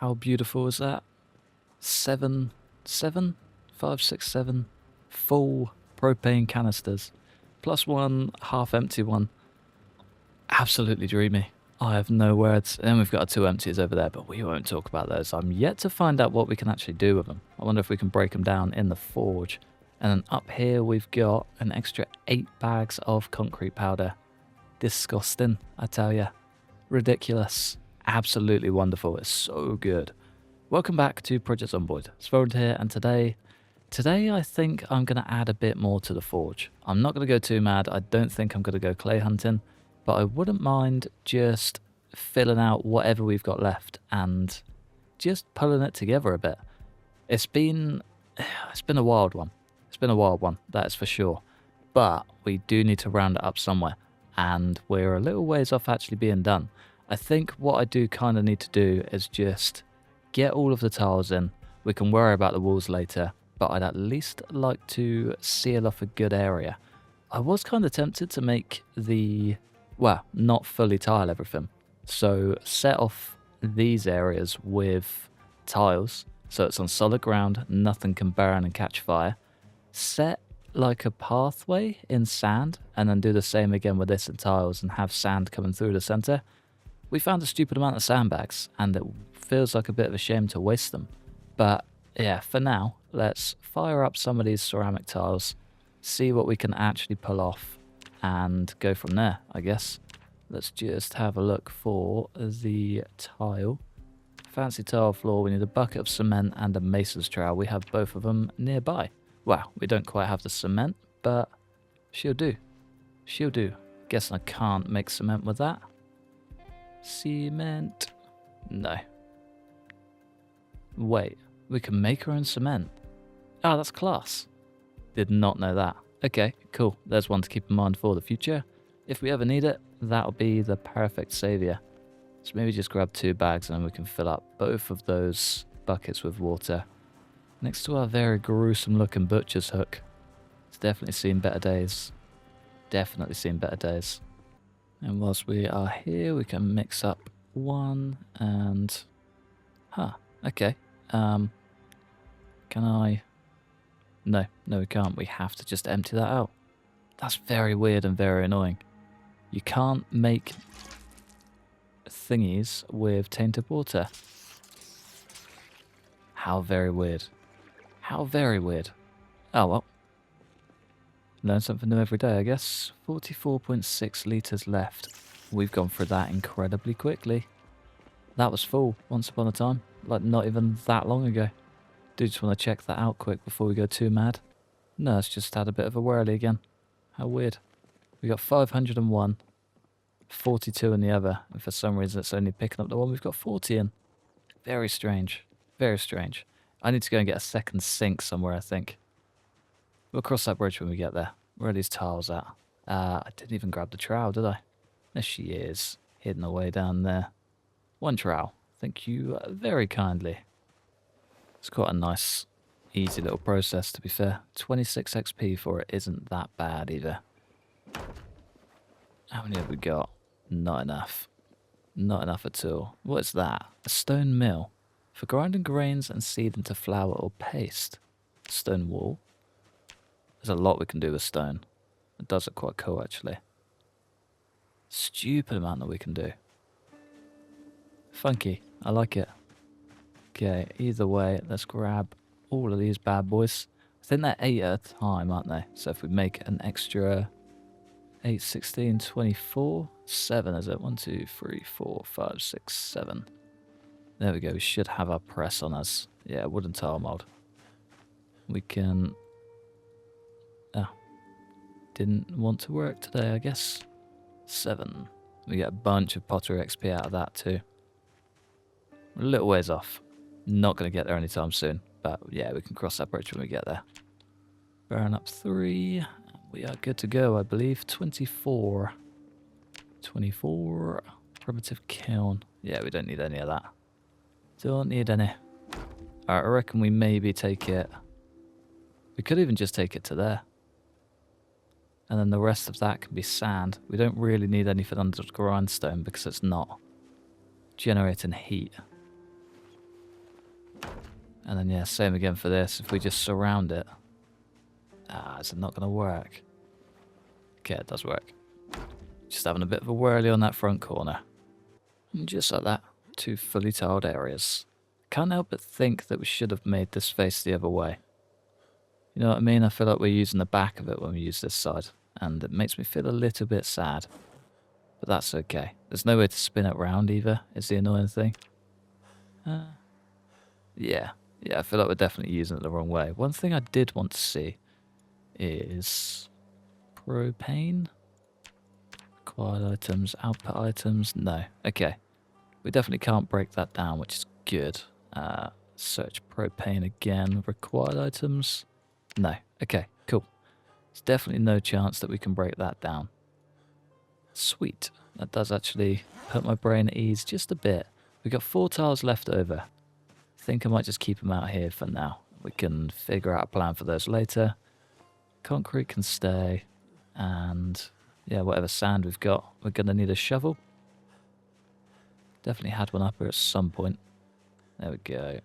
How beautiful is that? 7, 5, 6, 7 full propane canisters, plus one half-empty one. Absolutely dreamy. I have no words. And we've got our 2 empties over there, but we won't talk about those. I'm yet to find out what we can actually do with them. I wonder if we can break them down in the forge. And then up here we've got an extra 8 bags of concrete powder. Disgusting, I tell ya. Ridiculous. Absolutely wonderful. It's so good. Welcome back to Project Zomboid. It's Zomboid here, and today I think I'm going to add a bit more to the forge. I'm not going to go too mad. I don't think I'm going to go clay hunting, but I wouldn't mind just filling out whatever we've got left and just pulling it together a bit. It's been a wild one. It's been a wild one, that's for sure. But we do need to round it up somewhere, and we're a little ways off actually being done. I think what I do kind of need to do is just get all of the tiles in. We can worry about the walls later, but I'd at least like to seal off a good area. I was kind of tempted to make not fully tile everything. So set off these areas with tiles, so it's on solid ground, nothing can burn and catch fire. Set like a pathway in sand, and then do the same again with this in tiles and have sand coming through the center. We found a stupid amount of sandbags, and it feels like a bit of a shame to waste them. But yeah, for now, let's fire up some of these ceramic tiles, see what we can actually pull off, and go from there, I guess. Let's just have a look for the tile. Fancy tile floor, we need a bucket of cement and a mason's trowel. We have both of them nearby. Wow, we don't quite have the cement, but she'll do. She'll do. Guess I can't make cement with that. Cement. No. Wait, we can make our own cement. Oh, that's class. Did not know that. Okay, cool. There's one to keep in mind for the future. If we ever need it, that'll be the perfect saviour. So maybe just grab 2 bags and then we can fill up both of those buckets with water. Next to our very gruesome looking butcher's hook. It's definitely seen better days. Definitely seen better days. And whilst we are here, we can mix up one and... okay. Can I... No, we can't. We have to just empty that out. That's very weird and very annoying. You can't make thingies with tainted water. How very weird. How very weird. Oh well. Learn something new every day, I guess. 44.6 litres left. We've gone through that incredibly quickly. That was full once upon a time. Like not even that long ago. Do just want to check that out quick before we go too mad. No, it's just had a bit of a whirly again. How weird. We got 501. 42 in the other. And for some reason it's only picking up the one we've got 40 in. Very strange. Very strange. I need to go and get a second sink somewhere, I think. We'll cross that bridge when we get there. Where are these tiles at? I didn't even grab the trowel, did I? There she is, hidden away down there. 1 trowel. Thank you very kindly. It's quite a nice, easy little process, to be fair. 26 XP for it isn't that bad either. How many have we got? Not enough. Not enough at all. What is that? A stone mill. For grinding grains and seed into flour or paste. Stone wall. There's a lot we can do with stone. It does look quite cool, actually. Stupid amount that we can do. Funky. I like it. Okay, either way, let's grab all of these bad boys. I think they're 8 at a time, aren't they? So if we make an extra 8, 16, 24, 7 is it? 1, 2, 3, 4, 5, 6, 7. There we go, we should have our press on us. Yeah, wooden tile mold. We can... Oh. Didn't want to work today, I guess. 7. We get a bunch of pottery XP out of that too. We're a little ways off. Not going to get there anytime soon. But yeah, we can cross that bridge when we get there. Burn up 3. We are good to go, I believe. 24. 24. Primitive kiln. Yeah, we don't need any of that. Don't need any. Alright, I reckon we maybe take it... We could even just take it to there. And then the rest of that can be sand. We don't really need anything under the grindstone because it's not generating heat. And then, yeah, same again for this. If we just surround it. Ah, is it not going to work? Okay, it does work. Just having a bit of a whirly on that front corner. And just like that, 2 fully tiled areas. Can't help but think that we should have made this face the other way. You know what I mean? I feel like we're using the back of it when we use this side. And it makes me feel a little bit sad. But that's okay. There's no way to spin it round either, is the annoying thing. Yeah, I feel like we're definitely using it the wrong way. One thing I did want to see is propane. Required items, output items. No, okay. We definitely can't break that down, which is good. Search propane again. Required items. No, okay, cool. There's definitely no chance that we can break that down. Sweet. That does actually put my brain at ease just a bit. We've got 4 tiles left over. I think I might just keep them out here for now. We can figure out a plan for those later. Concrete can stay. And yeah, whatever sand we've got, we're going to need a shovel. Definitely had one up here at some point. There we go.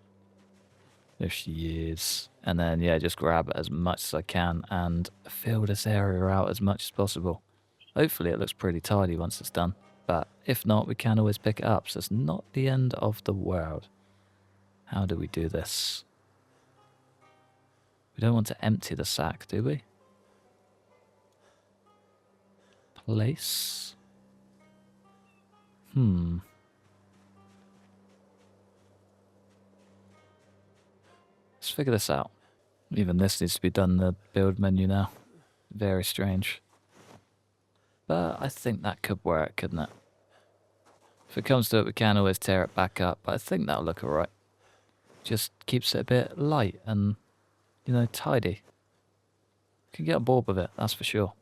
There she is. And then, yeah, just grab as much as I can and fill this area out as much as possible. Hopefully it looks pretty tidy once it's done. But if not, we can always pick it up. So it's not the end of the world. How do we do this? We don't want to empty the sack, do we? Place. Let's figure this out. Even this needs to be done in the build menu now. Very strange. But I think that could work, couldn't it? If it comes to it, we can always tear it back up, but I think that'll look alright. Just keeps it a bit light and, you know, tidy. Can get on board with it, that's for sure.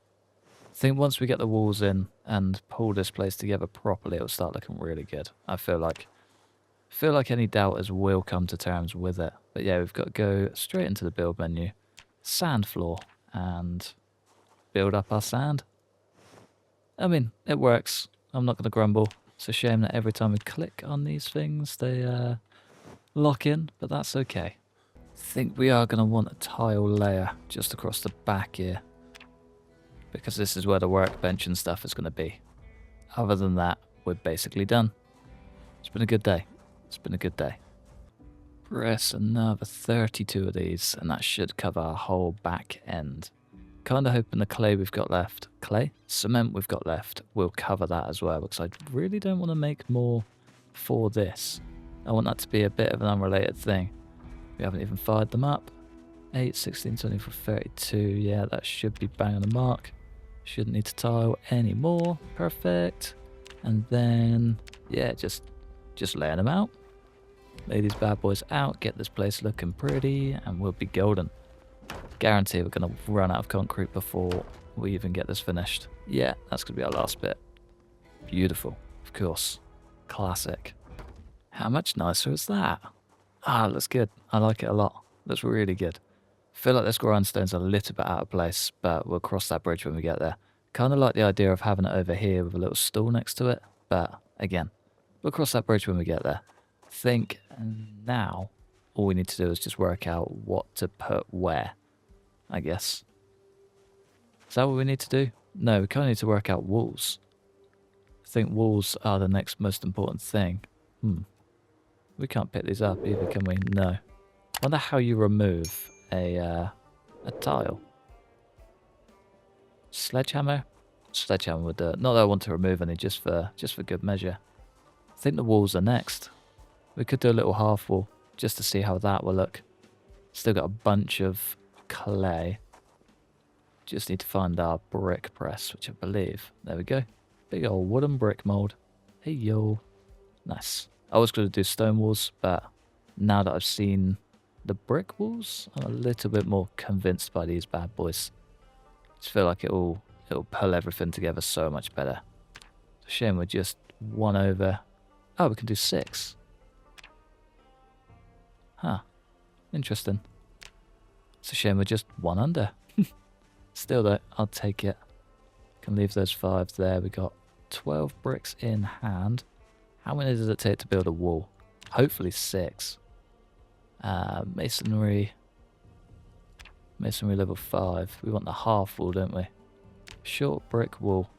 I think once we get the walls in and pull this place together properly, it'll start looking really good. I feel like any doubters will come to terms with it. But yeah, we've got to go straight into the build menu, sand floor, and build up our sand. I mean, it works. I'm not going to grumble. It's a shame that every time we click on these things, they lock in, but that's okay. I think we are going to want a tile layer just across the back here, because this is where the workbench and stuff is going to be. Other than that, we're basically done. It's been a good day. It's been a good day. Press another 32 of these, and that should cover our whole back end. Kind of hoping the clay we've got left, cement we've got left, will cover that as well, because I really don't want to make more for this. I want that to be a bit of an unrelated thing. We haven't even fired them up. 8, 16, 24, 32. Yeah, that should be bang on the mark. Shouldn't need to tile anymore. Perfect. And then, yeah, just laying them out. Lay these bad boys out, get this place looking pretty, and we'll be golden. Guarantee we're going to run out of concrete before we even get this finished. Yeah, that's going to be our last bit. Beautiful, of course. Classic. How much nicer is that? Ah, looks good. I like it a lot. Looks really good. Feel like this grindstone's a little bit out of place, but we'll cross that bridge when we get there. Kind of like the idea of having it over here with a little stool next to it, but again, we'll cross that bridge when we get there. I think now all we need to do is just work out what to put where, I guess. Is that what we need to do? No, we kind of need to work out walls. I think walls are the next most important thing. We can't pick these up either, can we? No. I wonder how you remove a tile. Sledgehammer? Sledgehammer would do it. Not that I want to remove any, just for good measure. I think the walls are next. We could do a little half wall, just to see how that will look. Still got a bunch of clay. Just need to find our brick press, which I believe. There we go. Big old wooden brick mold. Hey yo. Nice. I was going to do stone walls, but now that I've seen the brick walls, I'm a little bit more convinced by these bad boys. I just feel like it'll pull everything together so much better. It's a shame we're just 1 over. Oh, we can do 6. Huh. Interesting. It's a shame we're just 1 under. Still though, I'll take it. Can leave those 5 there. We got 12 bricks in hand. How many does it take to build a wall? Hopefully 6. Masonry. Masonry level 5. We want the half wall, don't we? Short brick wall.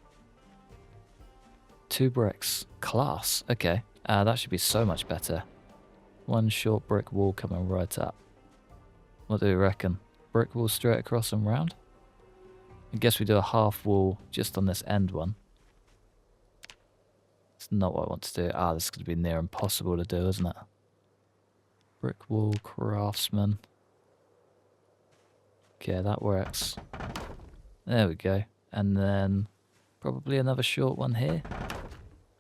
2 bricks. Class. Okay. That should be so much better. 1 short brick wall coming right up. What do we reckon? Brick wall straight across and round? I guess we do a half wall just on this end one. It's not what I want to do. This is going to be near impossible to do, isn't it? Brick wall, craftsman. Okay, that works. There we go. And then probably another short one here.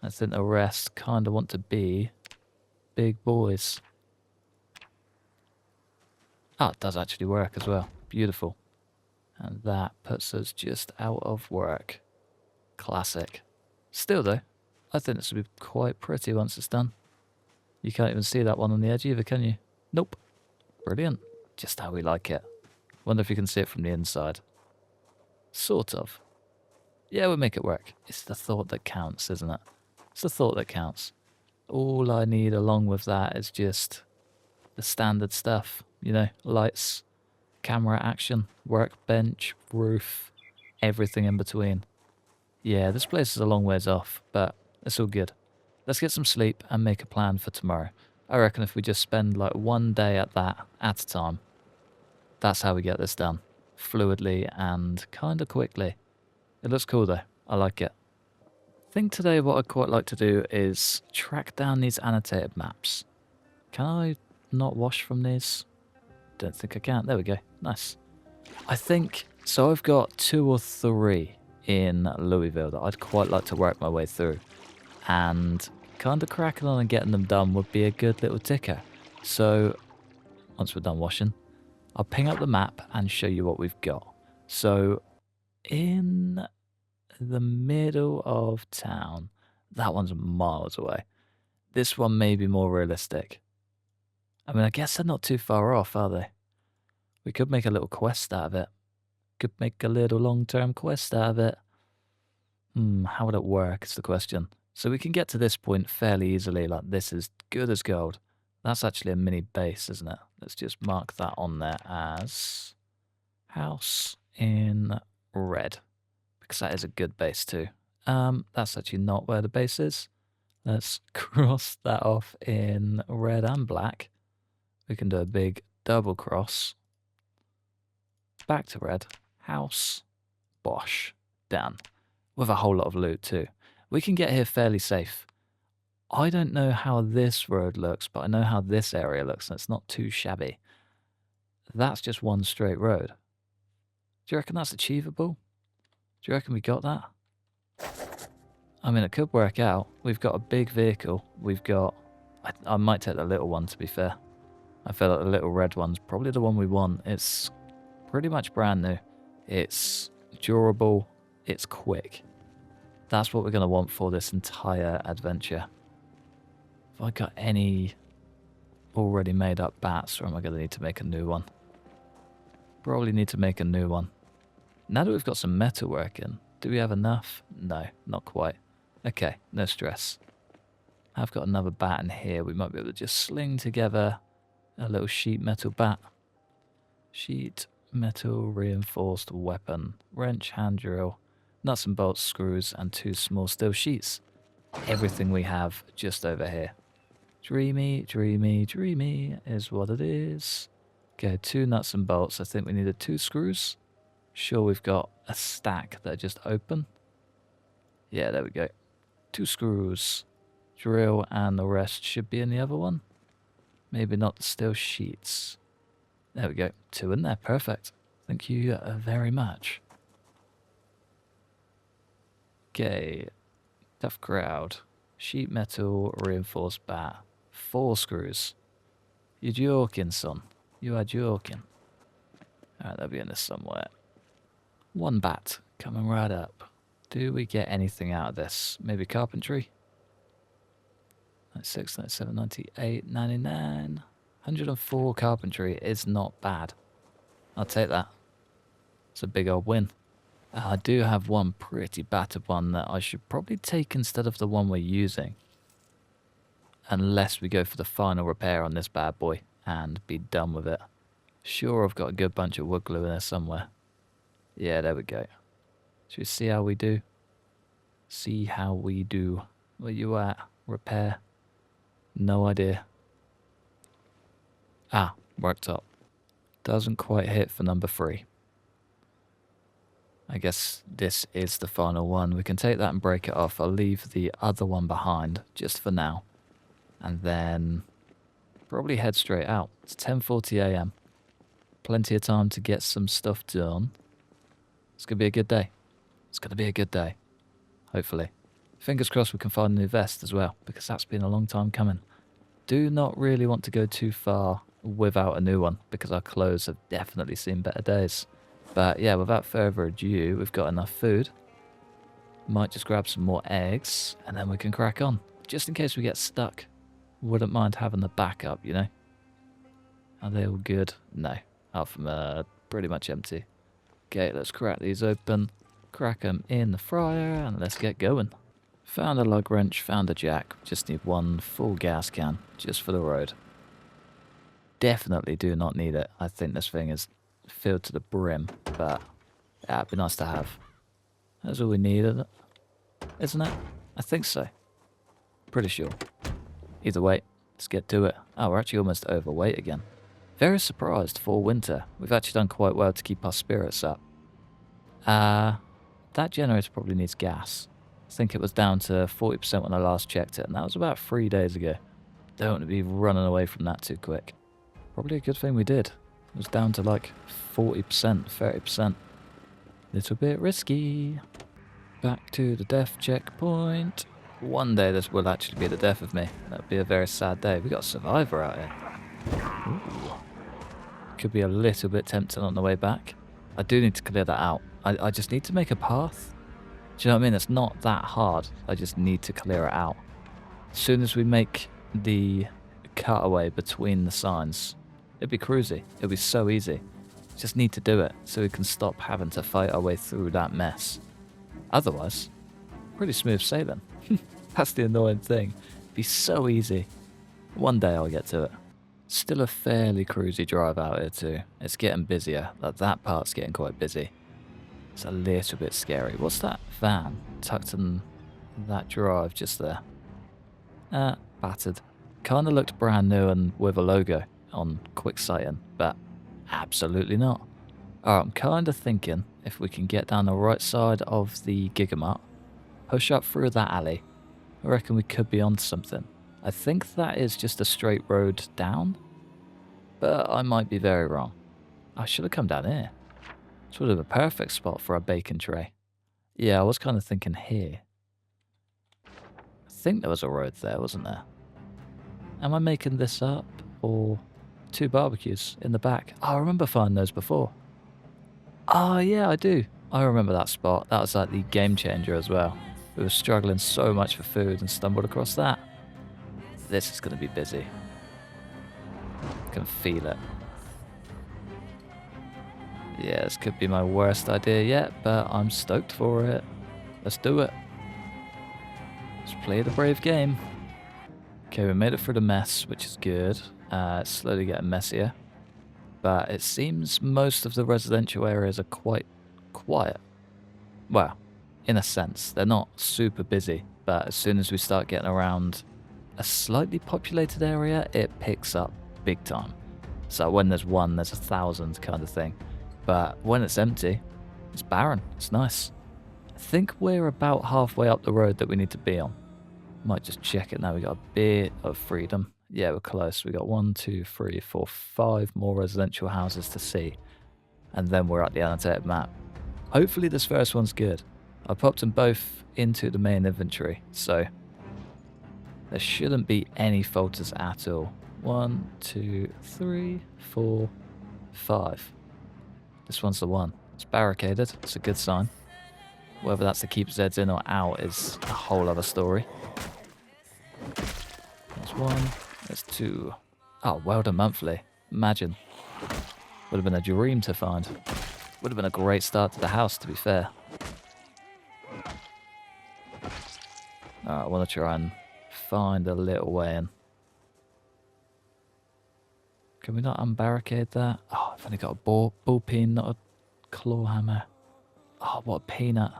I think the rest kind of want to be big boys. It does actually work as well. Beautiful. And that puts us just out of work. Classic. Still though, I think this will be quite pretty once it's done. You can't even see that one on the edge either, can you? Nope. Brilliant. Just how we like it. Wonder if you can see it from the inside. Sort of. Yeah, we'll make it work. It's the thought that counts, isn't it? It's the thought that counts. All I need along with that is just the standard stuff. You know, lights, camera action, workbench, roof, everything in between. Yeah, this place is a long ways off, but it's all good. Let's get some sleep and make a plan for tomorrow. I reckon if we just spend like 1 day at that at a time, that's how we get this done. Fluidly and kind of quickly. It looks cool though. I like it. I think today what I'd quite like to do is track down these annotated maps. Can I not wash from these? Don't think I can. There we go. Nice. I think, so I've got 2 or 3 in Louisville that I'd quite like to work my way through. And kind of cracking on and getting them done would be a good little ticker. So once we're done washing, I'll ping up the map and show you what we've got. So in the middle of town, that one's miles away. This one may be more realistic. I mean, I guess they're not too far off, are they? We could make a little quest out of it. Could make a little long-term quest out of it. How would it work is the question. So we can get to this point fairly easily, like this is good as gold. That's actually a mini base, isn't it? Let's just mark that on there as house in red, because that is a good base too. That's actually not where the base is. Let's cross that off in red and black. We can do a big double cross. Back to red. House. Bosh. Done. With a whole lot of loot too. We can get here fairly safe. I don't know how this road looks, but I know how this area looks, and it's not too shabby. That's just one straight road. Do you reckon that's achievable? Do you reckon we got that? I mean, it could work out. We've got a big vehicle. We've got... I might take the little one, to be fair. I feel like the little red one's probably the one we want. It's pretty much brand new. It's durable. It's quick. That's what we're going to want for this entire adventure. Have I got any already made up bats, or am I going to need to make a new one? Probably need to make a new one. Now that we've got some metal working, do we have enough? No, not quite. Okay, no stress. I've got another bat in here. We might be able to just sling together a little sheet metal bat. Sheet metal reinforced weapon. Wrench, hand drill, nuts and bolts, screws, and 2 small steel sheets. Everything we have just over here. Dreamy, dreamy, dreamy is what it is. Okay, 2 nuts and bolts. I think we needed 2 screws. Sure, we've got a stack that are just open. Yeah, there we go. 2 screws. Drill, and the rest should be in the other one. Maybe not the steel sheets. There we go. 2 in there. Perfect. Thank you very much. Okay. Tough crowd. Sheet metal, reinforced bat. 4 screws. You're joking, son. You are joking. Alright, they'll be in this somewhere. 1 bat coming right up. Do we get anything out of this? Maybe carpentry? 96, 97, 98, 99. 104 carpentry is not bad. I'll take that. It's a big old win. I do have one pretty battered one that I should probably take instead of the one we're using. Unless we go for the final repair on this bad boy. and be done with it. Sure, I've got a good bunch of wood glue in there somewhere. Yeah, there we go. Should we see how we do? See how we do. Where you at? Repair? No idea. Ah, worked up. Doesn't quite hit for number 3. I guess this is the final one. We can take that and break it off. I'll leave the other one behind just for now. And then probably head straight out. It's 10:40 a.m. Plenty of time to get some stuff done. It's going to be a good day. It's going to be a good day. Hopefully. Fingers crossed we can find a new vest as well, because that's been a long time coming. Do not really want to go too far without a new one, because our clothes have definitely seen better days. But yeah, without further ado, we've got enough food. Might just grab some more eggs, and then we can crack on. Just in case we get stuck. Wouldn't mind having the backup, you know? Are they all good? No. Half of them are pretty much empty. Okay, let's crack these open. Crack them in the fryer, and let's get going. Found a lug wrench, found a jack. Just need one full gas can, just for the road. Definitely do not need it. I think this thing is filled to the brim, but yeah, it'd be nice to have. That's all we need, isn't it? I think so. Pretty sure. Either way, let's get to it. Oh, we're actually almost overweight again. Very surprised for winter. We've actually done quite well to keep our spirits up. That generator probably needs gas. I think it was down to 40% when I last checked it, and that was about 3 days ago. Don't want to be running away from that too quick. Probably a good thing we did. It was down to like 40%, 30%. Little bit risky. Back to the death checkpoint. One day this will actually be the death of me. That would be a very sad day. We got a survivor out here. Ooh. Could be a little bit tempting on the way back. I do need to clear that out. I just need to make a path. Do you know what I mean? It's not that hard. I just need to clear it out. As soon as we make the cutaway between the signs, it'd be cruisy. It'd be so easy. Just need to do it so we can stop having to fight our way through that mess. Otherwise, pretty smooth sailing. That's the annoying thing. It'd be so easy. One day I'll get to it. Still a fairly cruisy drive out here too. It's getting busier. That part's getting quite busy. It's a little bit scary. What's that van tucked in that drive just there? Battered. Kinda looked brand new and with a logo on quick sighting, but absolutely not. Alright, I'm kinda thinking if we can get down the right side of the Gigamart, push up through that alley, I reckon we could be onto something. I think that is just a straight road down, but I might be very wrong. I should have come down here. It's would have been a perfect spot for a bacon tray. Yeah, I was kind of thinking here. I think there was a road there, wasn't there? Am I making this up? Or 2 barbecues in the back? Oh, I remember finding those before. Oh, yeah, I do. I remember that spot. That was like the game changer as well. We were struggling so much for food and stumbled across that. This is going to be busy. I can feel it. Yeah, this could be my worst idea yet, but I'm stoked for it. Let's do it. Let's play the brave game. Okay, we made it through the mess, which is good. It's slowly getting messier. But it seems most of the residential areas are quite quiet. Well, in a sense, they're not super busy, but as soon as we start getting around a slightly populated area, it picks up big time. So when there's one, there's 1,000 kind of thing. But when it's empty, it's barren. It's nice. I think we're about halfway up the road that we need to be on. Might just check it now. We got a bit of freedom. Yeah, we're close. We got 1, 2, 3, 4, 5 more residential houses to see. And then we're at the annotated map. Hopefully this first one's good. I popped them both into the main inventory, so there shouldn't be any falters at all. 1, 2, 3, 4, 5. This one's the one. It's barricaded. It's a good sign. Whether that's to keep Zeds in or out is a whole other story. There's 1. There's 2. Oh, Welder Monthly. Imagine. Would have been a dream to find. Would have been a great start to the house, to be fair. Alright, I want to try and find a little way in. Can we not unbarricade that? Oh, I've only got a ball peen, not a claw hammer. Oh, what a peanut.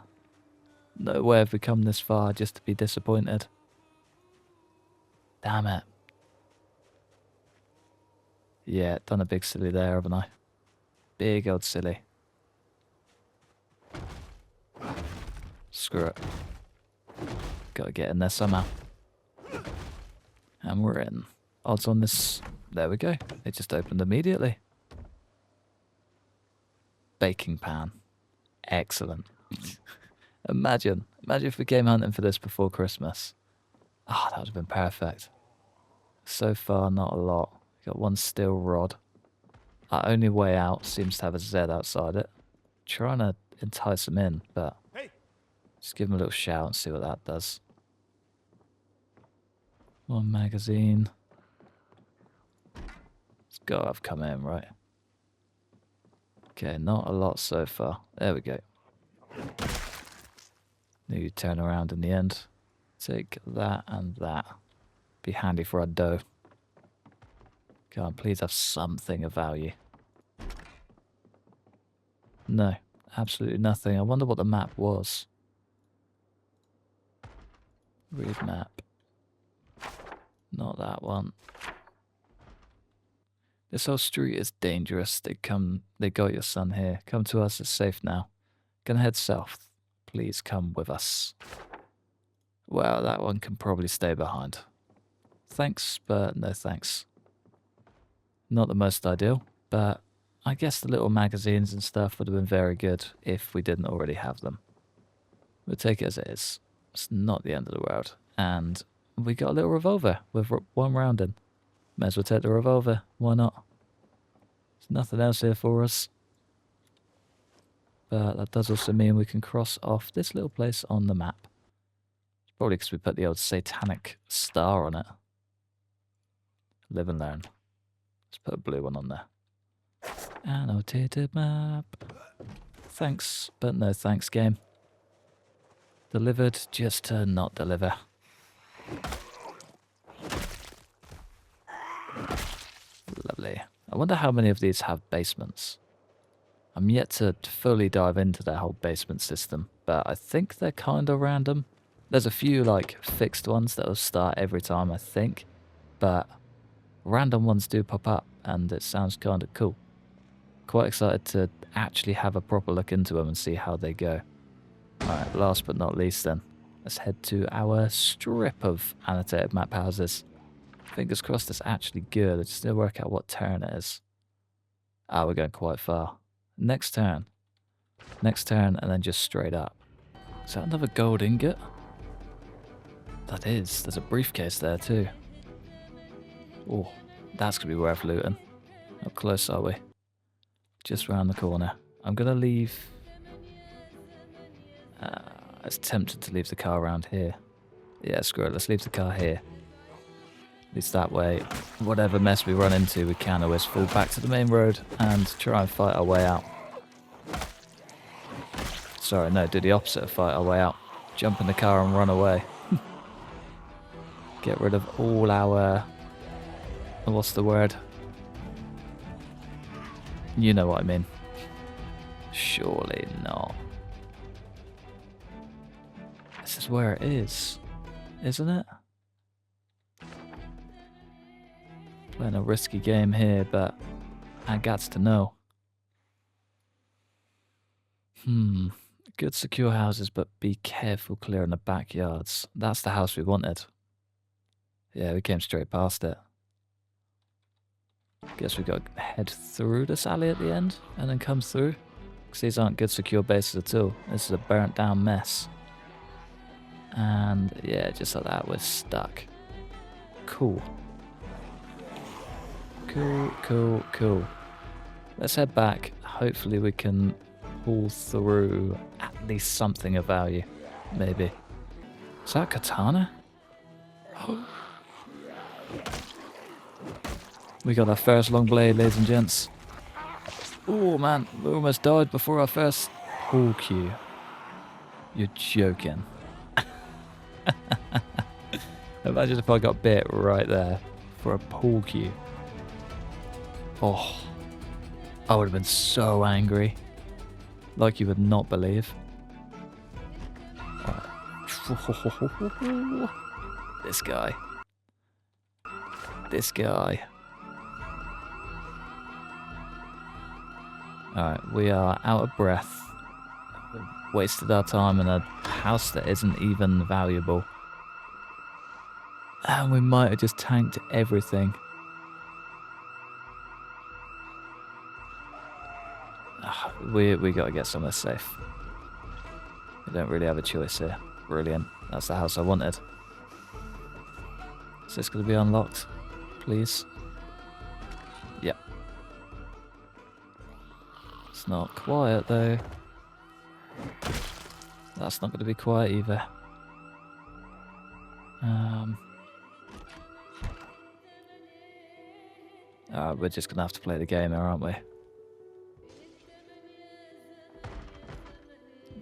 No way have we come this far just to be disappointed. Damn it. Yeah, done a big silly there, haven't I? Big old silly. Screw it. Gotta get in there somehow. And we're in. Odds on this. There we go. It just opened immediately. Baking pan. Excellent. Imagine if we came hunting for this before Christmas. Ah, that would have been perfect. So far, not a lot. Got one steel rod. Our only way out seems to have a Z outside it. Trying to entice him in, but just give him a little shout and see what that does. One magazine. It's got to have come in, right? Okay, not a lot so far. There we go. Knew you'd turn around in the end. Take that and that. Be handy for our dough. Come on, please have something of value. No, absolutely nothing. I wonder what the map was. Read map. Not that one. This whole street is dangerous. They got your son here. Come to us, it's safe now. Gonna head south. Please come with us. Well, that one can probably stay behind. Thanks, but no thanks. Not the most ideal, but I guess the little magazines and stuff would have been very good if we didn't already have them. We'll take it as it is. It's not the end of the world. And we got a little revolver with one round in. May as well take the revolver. Why not? There's nothing else here for us. But that does also mean we can cross off this little place on the map. Probably because we put the old satanic star on it. Live and learn. Let's put a blue one on there. Annotated map. Thanks, but no thanks, game. Delivered just to not deliver. Lovely. I wonder how many of these have basements. I'm yet to fully dive into their whole basement system, but I think they're kind of random. There's a few like fixed ones that will start every time, I think, but random ones do pop up and it sounds kind of cool. Quite excited to actually have a proper look into them and see how they go. Alright, last but not least then, let's head to our strip of annotated map houses. Fingers crossed it's actually good. I just need to work out what turn it is. Ah, we're going quite far. Next turn. Next turn and then just straight up. Is that another gold ingot? That is. There's a briefcase there too. Oh, that's going to be worth looting. How close are we? Just round the corner. I'm going to leave... I was tempted to leave the car around here. Yeah, screw it. Let's leave the car here. At least that way, whatever mess we run into, we can always fall back to the main road and try and fight our way out. Sorry, no, do the opposite of fight our way out. Jump in the car and run away. Get rid of all our... What's the word? You know what I mean. Surely not. This is where it is, isn't it? Playing a risky game here, but I gots to know. Good secure houses, but be careful clearing the backyards. That's the house we wanted. Yeah, we came straight past it. Guess we got to head through this alley at the end and then come through. Because these aren't good secure bases at all. This is a burnt down mess. And yeah, just like that, we're stuck. Cool. Cool. Let's head back. Hopefully we can pull through at least something of value. Maybe. Is that a katana? We got our first long blade, ladies and gents. Oh man, we almost died before our first pull cue. You're joking. Imagine if I got bit right there for a pull cue. Oh, I would have been so angry. Like you would not believe. Alright. This guy. This guy. Alright, we are out of breath. We've wasted our time in a house that isn't even valuable. And we might have just tanked everything. We gotta get somewhere safe. We don't really have a choice here. Brilliant. That's the house I wanted. Is this gonna be unlocked? Please? Yep. It's not quiet though. That's not gonna be quiet either. We're just gonna have to play the game here, aren't we?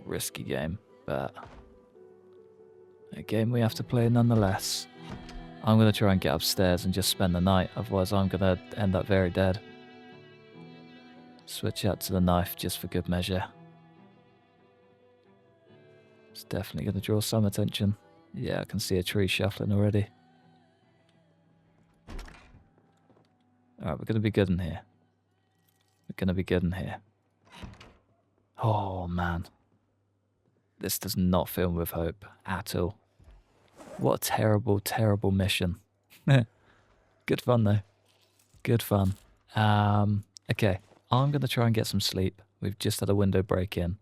Risky game, but a game we have to play nonetheless. I'm gonna try and get upstairs and just spend the night, otherwise I'm gonna end up very dead. Switch out to the knife just for good measure. It's definitely gonna draw some attention. Yeah, I can see a tree shuffling already. Alright, we're gonna be good in here. We're gonna be good in here. Oh man. This does not fill me with hope at all. What a terrible, terrible mission. Good fun though. Good fun. Okay, I'm going to try and get some sleep. We've just had a window break in.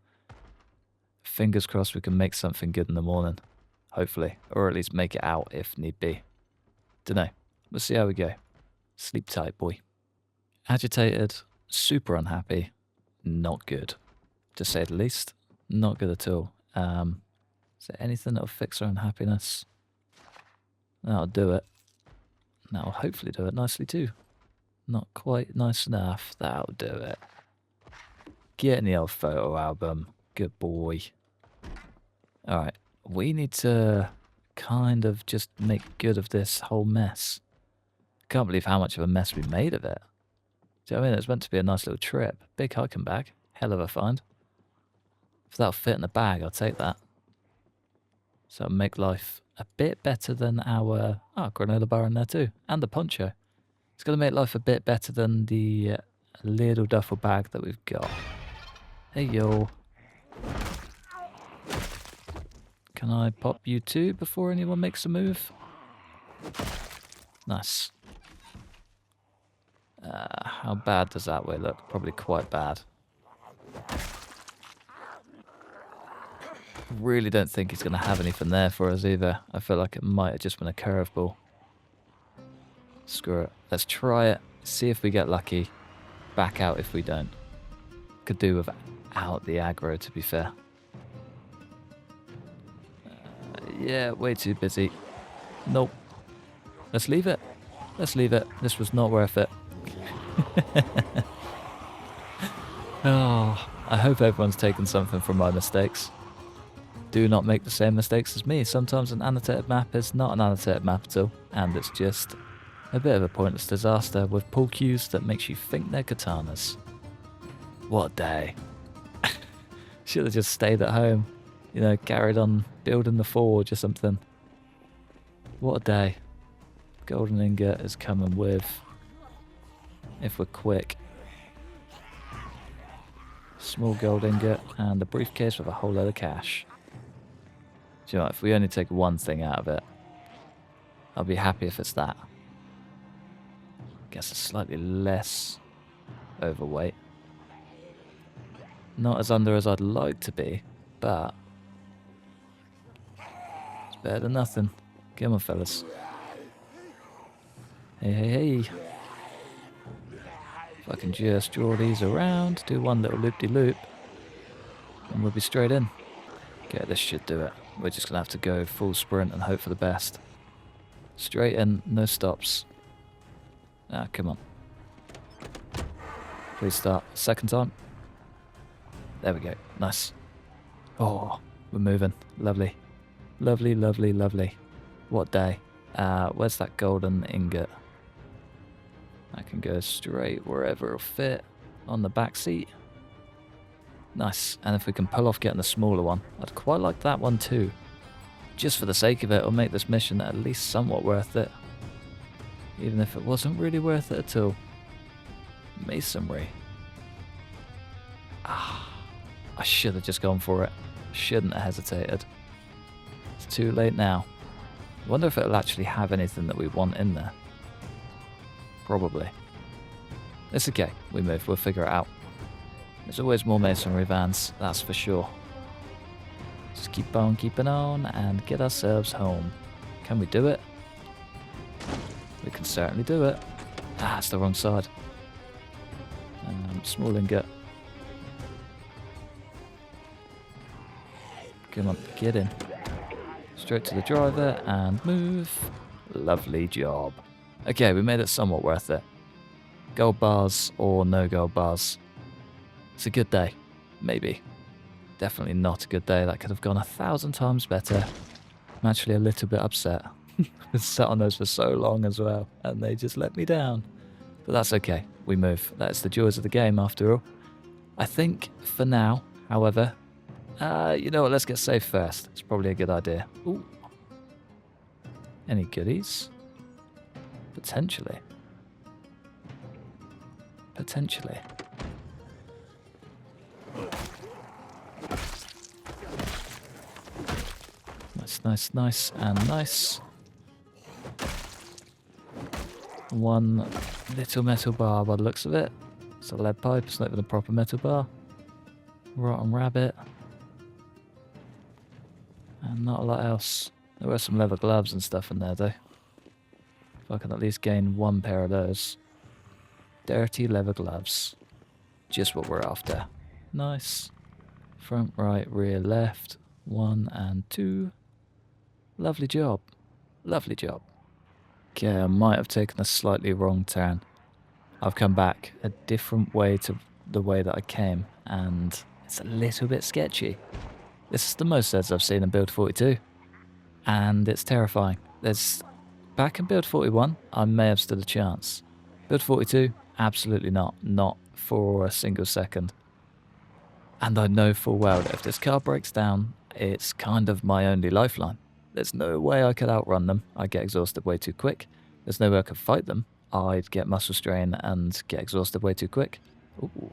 Fingers crossed we can make something good in the morning. Hopefully. Or at least make it out if need be. Dunno. We'll see how we go. Sleep tight, boy. Agitated. Super unhappy. Not good. To say the least. Not good at all. Is there anything that'll fix our unhappiness? That'll do it. That'll hopefully do it nicely too. Not quite nice enough. That'll do it. Get in the old photo album. Good boy. Alright. We need to kind of just make good of this whole mess. Can't believe how much of a mess we made of it. Do you know what I mean? It was meant to be a nice little trip. Big hiking bag. Hell of a find. If that'll fit in the bag, I'll take that. So it'll make life a bit better than our... Oh, granola bar in there too. And the poncho. It's going to make life a bit better than the little duffel bag that we've got. Hey, yo. Can I pop you too before anyone makes a move? Nice. How bad does that way look? Probably quite bad. Really don't think he's going to have anything there for us either. I feel like it might have just been a curveball. Screw it. Let's try it. See if we get lucky. Back out if we don't. Could do without the aggro, to be fair. Yeah, way too busy. Nope. Let's leave it. Let's leave it. This was not worth it. Oh, I hope everyone's taken something from my mistakes. Do not make the same mistakes as me. Sometimes an annotated map is not an annotated map at all, and it's just a bit of a pointless disaster with pull cues that makes you think they're katanas. What a day. Should have just stayed at home. You know, carried on building the forge or something. What a day. Golden ingot is coming with, if we're quick, small gold ingot and a briefcase with a whole load of cash. Do you know what, if we only take one thing out of it, I'll be happy if it's that. Guess it's slightly less overweight. Not as under as I'd like to be, but it's better than nothing. Come on, fellas. Hey, hey, hey. If I can just draw these around, do one little loop-de-loop, and we'll be straight in. Okay, this should do it. We're just going to have to go full sprint and hope for the best. Straight in, no stops. Ah, come on. Please start. Second time. There we go. Nice. Oh, we're moving. Lovely. Lovely, lovely, lovely. What day. Where's that golden ingot? Okay, can go straight wherever it'll fit on the back seat. Nice. And if we can pull off getting the smaller one, I'd quite like that one too. Just for the sake of it, it'll make this mission at least somewhat worth it. Even if it wasn't really worth it at all. Masonry. Ah, I should have just gone for it. Shouldn't have hesitated. It's too late now. I wonder if it'll actually have anything that we want in there. Probably. It's okay. We move. We'll figure it out. There's always more masonry vans, that's for sure. Just keep on keeping on and get ourselves home. Can we do it? We can certainly do it. Ah, it's the wrong side. Small ingot. Come on, get in. Straight to the driver and move. Lovely job. Okay, we made it somewhat worth it. Gold bars or no gold bars. It's a good day. Maybe. Definitely not a good day. That could have gone 1,000 times better. I'm actually a little bit upset. I've sat on those for so long as well, and they just let me down. But that's okay. We move. That's the joys of the game, after all. I think, for now, however... you know what? Let's get safe first. It's probably a good idea. Ooh. Any goodies? Potentially. Potentially. Nice, nice, nice, and nice. One little metal bar by the looks of it. It's a lead pipe, it's not even a proper metal bar. Rotten rabbit. And not a lot else. There were some leather gloves and stuff in there though. If I can at least gain one pair of those. Dirty leather gloves. Just what we're after. Nice. Front, right, rear, left. 1 and 2. Lovely job. Lovely job. Okay, I might have taken a slightly wrong turn. I've come back a different way to the way that I came, and it's a little bit sketchy. This is the most Zeds I've seen in Build 42, and it's terrifying. Back in Build 41, I may have stood a chance. Build 42, absolutely not. Not for a single second. And I know full well that if this car breaks down, it's kind of my only lifeline. There's no way I could outrun them. I'd get exhausted way too quick. There's no way I could fight them. I'd get muscle strain and get exhausted way too quick. Ooh.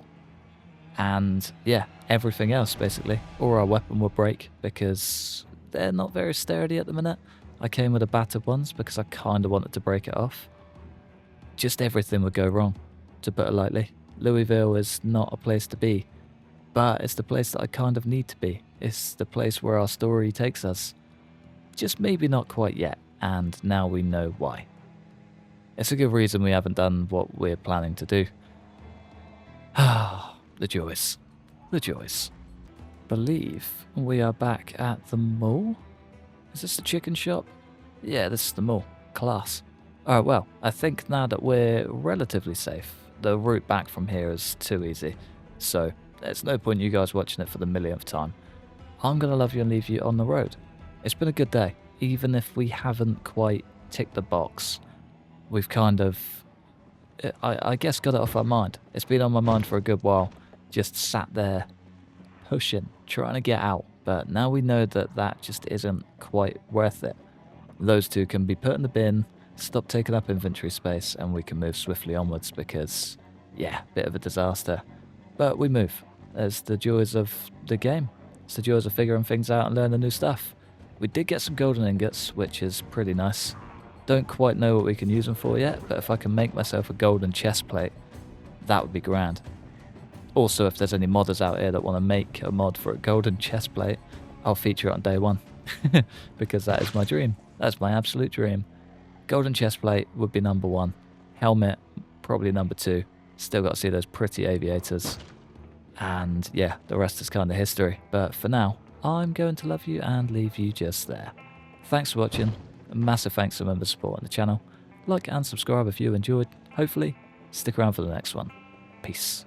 And yeah, everything else basically. Or our weapon will break because they're not very sturdy at the minute. I came with a battered ones because I kind of wanted to break it off. Just everything would go wrong, to put it lightly. Louisville is not a place to be, but it's the place that I kind of need to be. It's the place where our story takes us. Just maybe not quite yet, and now we know why. It's a good reason we haven't done what we're planning to do. Ah, the joys. The joys. Believe we are back at the mall? Is this the chicken shop? Yeah, this is the mall. Class. Alright, well, I think now that we're relatively safe, the route back from here is too easy. So, there's no point you guys watching it for the millionth time. I'm going to love you and leave you on the road. It's been a good day, even if we haven't quite ticked the box. We've kind of, I guess, got it off our mind. It's been on my mind for a good while, just sat there, pushing, trying to get out. But now we know that that just isn't quite worth it. Those two can be put in the bin, stop taking up inventory space, and we can move swiftly onwards because, yeah, bit of a disaster. But we move. There's the joys of the game. It's the joys of figuring things out and learning new stuff. We did get some golden ingots, which is pretty nice. Don't quite know what we can use them for yet, but if I can make myself a golden chest plate, that would be grand. Also, if there's any modders out here that want to make a mod for a golden chest plate, I'll feature it on day one. Because that is my dream. That's my absolute dream. Golden chest plate would be number 1. Helmet, probably number 2. Still got to see those pretty aviators. And yeah, the rest is kind of history. But for now, I'm going to love you and leave you just there. Thanks for watching. A massive thanks to members supporting the channel. Like and subscribe if you enjoyed. Hopefully, stick around for the next one. Peace.